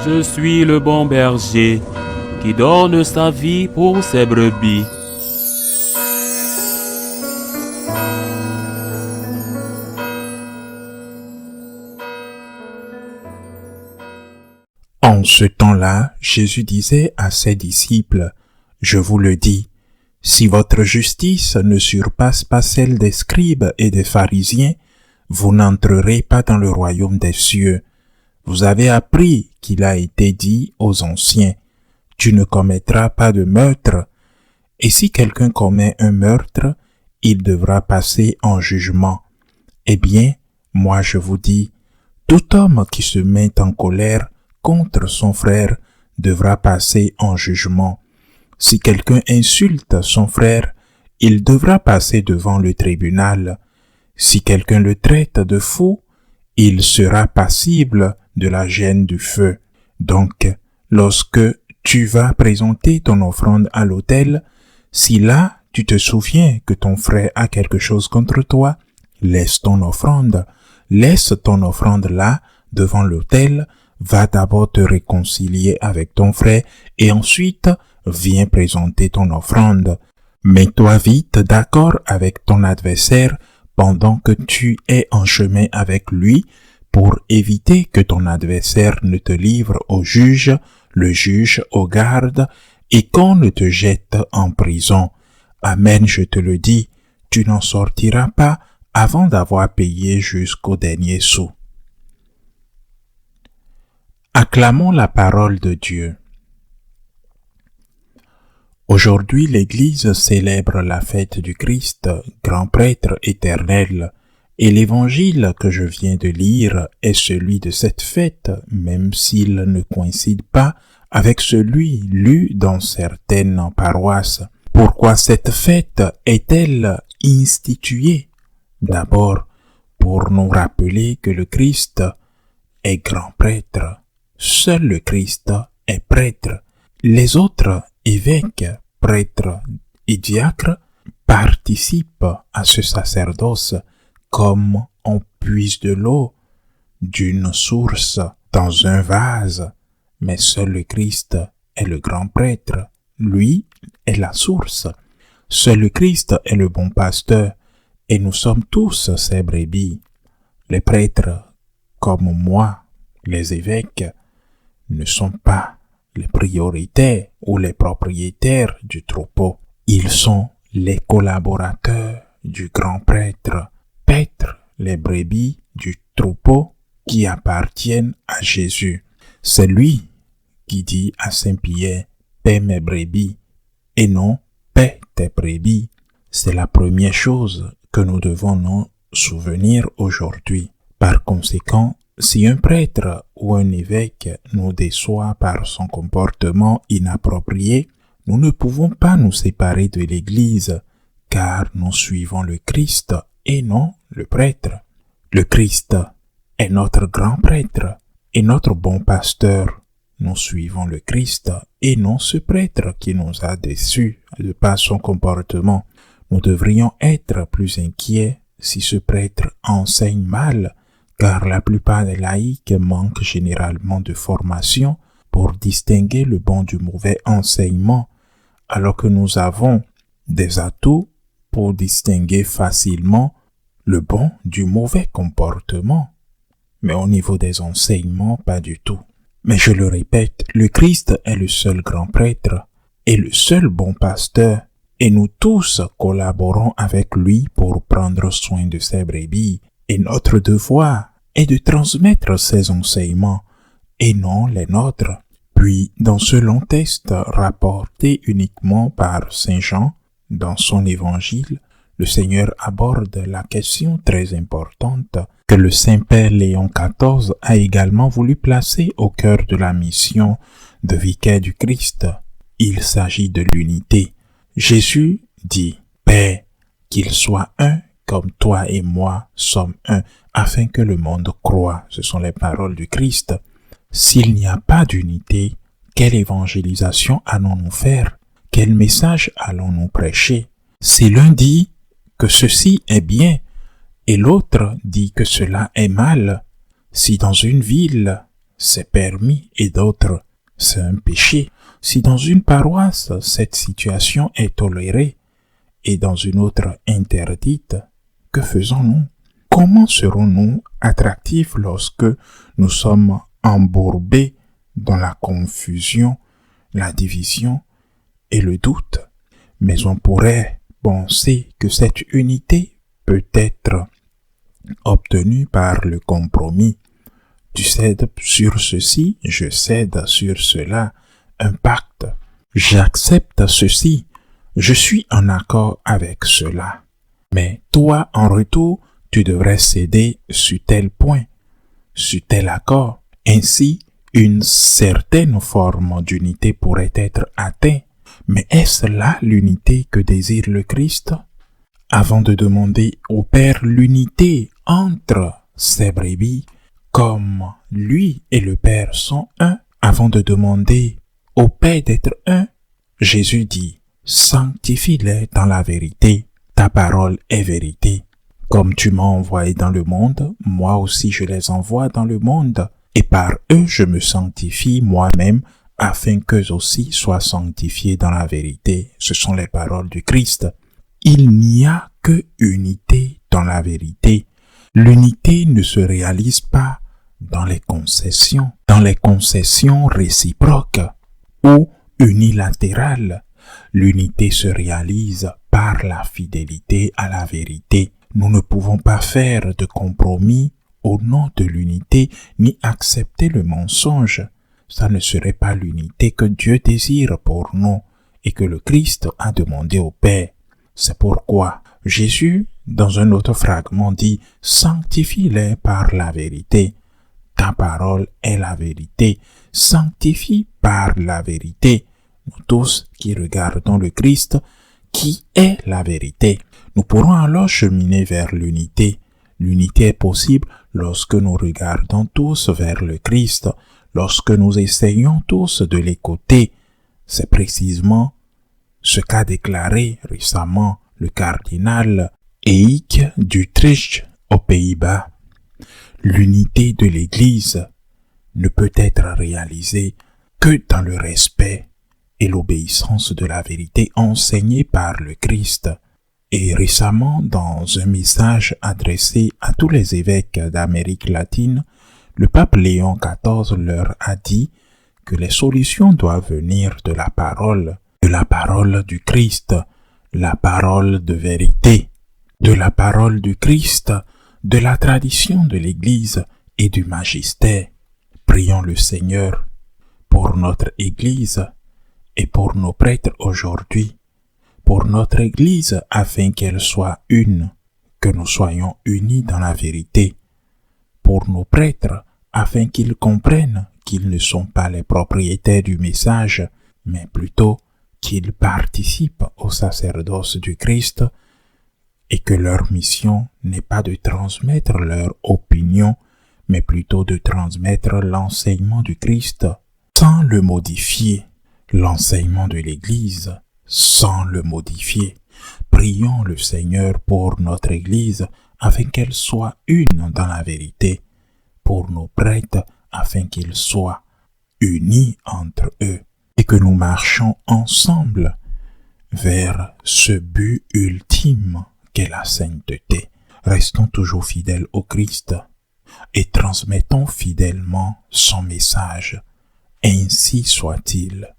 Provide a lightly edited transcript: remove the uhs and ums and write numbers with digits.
Je suis le bon berger qui donne sa vie pour ses brebis. En ce temps-là, Jésus disait à ses disciples, « Je vous le dis, si votre justice ne surpasse pas celle des scribes et des pharisiens, vous n'entrerez pas dans le royaume des cieux. Vous avez appris qu'il a été dit aux anciens, « Tu ne commettras pas de meurtre. » Et si quelqu'un commet un meurtre, il devra passer en jugement. Eh bien, moi je vous dis, tout homme qui se met en colère contre son frère devra passer en jugement. Si quelqu'un insulte son frère, il devra passer devant le tribunal. Si quelqu'un le traite de fou, il sera passible de la gêne du feu. Donc, lorsque tu vas présenter ton offrande à l'autel, si là tu te souviens que ton frère a quelque chose contre toi, laisse ton offrande là devant l'autel, va d'abord te réconcilier avec ton frère et ensuite viens présenter ton offrande. Mets-toi vite d'accord avec ton adversaire pendant que tu es en chemin avec lui pour éviter que ton adversaire ne te livre au juge, le juge au garde et qu'on ne te jette en prison. Amen, je te le dis, tu n'en sortiras pas avant d'avoir payé jusqu'au dernier sou. Acclamons la parole de Dieu. Aujourd'hui, l'Église célèbre la fête du Christ, grand prêtre éternel, et l'évangile que je viens de lire est celui de cette fête, même s'il ne coïncide pas avec celui lu dans certaines paroisses. Pourquoi cette fête est-elle instituée? D'abord, pour nous rappeler que le Christ est grand prêtre. Seul le Christ est prêtre. Les autres évêques, prêtres et diacres participent à ce sacerdoce comme on puise de l'eau d'une source dans un vase. Mais seul le Christ est le grand prêtre. Lui est la source. Seul le Christ est le bon pasteur et nous sommes tous ses brebis. Les prêtres, comme moi, les évêques, ne sont pas les prioritaires ou les propriétaires du troupeau. Ils sont les collaborateurs du grand prêtre, paître les brebis du troupeau qui appartiennent à Jésus. C'est lui qui dit à Saint-Pierre, « Paie mes brebis » et non « Paie tes brebis ». C'est la première chose que nous devons nous souvenir aujourd'hui. Par conséquent, si un prêtre ou un évêque nous déçoit par son comportement inapproprié, nous ne pouvons pas nous séparer de l'Église, car nous suivons le Christ et non le prêtre. Le Christ est notre grand prêtre et notre bon pasteur. Nous suivons le Christ et non ce prêtre qui nous a déçus de par son comportement. Nous devrions être plus inquiets si ce prêtre enseigne mal, car la plupart des laïcs manquent généralement de formation pour distinguer le bon du mauvais enseignement, alors que nous avons des atouts pour distinguer facilement le bon du mauvais comportement. Mais au niveau des enseignements, pas du tout. Mais je le répète, le Christ est le seul grand prêtre et le seul bon pasteur, et nous tous collaborons avec lui pour prendre soin de ses brebis, et notre devoir est de transmettre ses enseignements et non les nôtres. Puis, dans ce long texte rapporté uniquement par Saint Jean dans son évangile, le Seigneur aborde la question très importante que le Saint-Père Léon XIV a également voulu placer au cœur de la mission de vicaire du Christ. Il s'agit de l'unité. Jésus dit, « Père, qu'il soit un comme toi et moi sommes un, afin que le monde croie. » Ce sont les paroles du Christ. S'il n'y a pas d'unité, quelle évangélisation allons-nous faire? Quel message allons-nous prêcher? Si l'un dit que ceci est bien et l'autre dit que cela est mal, si dans une ville c'est permis et d'autres, c'est un péché. Si dans une paroisse, cette situation est tolérée et dans une autre interdite, que faisons-nous? Comment serons-nous attractifs lorsque nous sommes embourbés dans la confusion, la division et le doute? Mais on pourrait penser que cette unité peut être obtenue par le compromis. Tu cèdes sur ceci, je cède sur cela, un pacte. J'accepte ceci, je suis en accord avec cela. Mais toi, en retour, tu devrais céder sur tel point, sur tel accord. Ainsi, une certaine forme d'unité pourrait être atteinte. Mais est-ce là l'unité que désire le Christ? Avant de demander au Père l'unité entre ses brebis, comme lui et le Père sont un, avant de demander au Père d'être un, Jésus dit, sanctifie-les dans la vérité, ta parole est vérité. Comme tu m'as envoyé dans le monde, moi aussi je les envoie dans le monde, et par eux je me sanctifie moi-même, afin qu'eux aussi soient sanctifiés dans la vérité. Ce sont les paroles du Christ. Il n'y a que unité dans la vérité. L'unité ne se réalise pas dans les concessions réciproques ou unilatérales. L'unité se réalise par la fidélité à la vérité. Nous ne pouvons pas faire de compromis au nom de l'unité ni accepter le mensonge. Ça ne serait pas l'unité que Dieu désire pour nous et que le Christ a demandé au Père. C'est pourquoi Jésus, dans un autre fragment, dit « Sanctifie-les par la vérité. Ta parole est la vérité. Sanctifie par la vérité. » Nous tous qui regardons le Christ, qui est la vérité. Nous pourrons alors cheminer vers l'unité. L'unité est possible lorsque nous regardons tous vers le Christ, lorsque nous essayons tous de l'écouter. C'est précisément ce qu'a déclaré récemment le cardinal Eijk d'Utrecht aux Pays-Bas. L'unité de l'Église ne peut être réalisée que dans le respect et l'obéissance de la vérité enseignée par le Christ. Et récemment, dans un message adressé à tous les évêques d'Amérique latine, le pape Léon XIV leur a dit que les solutions doivent venir de la parole du Christ, la parole de vérité, de la parole du Christ, de la tradition de l'Église et du magistère. Prions le Seigneur pour notre Église et pour nos prêtres aujourd'hui, pour notre Église afin qu'elle soit une, que nous soyons unis dans la vérité, pour nos prêtres afin qu'ils comprennent qu'ils ne sont pas les propriétaires du message, mais plutôt qu'ils participent au sacerdoce du Christ et que leur mission n'est pas de transmettre leur opinion, mais plutôt de transmettre l'enseignement du Christ sans le modifier, l'enseignement de l'Église sans le modifier. Prions le Seigneur pour notre Église afin qu'elle soit une dans la vérité, pour nos prêtres afin qu'ils soient unis entre eux et que nous marchions ensemble vers ce but ultime qu'est la sainteté. Restons toujours fidèles au Christ et transmettons fidèlement son message. Ainsi soit-il.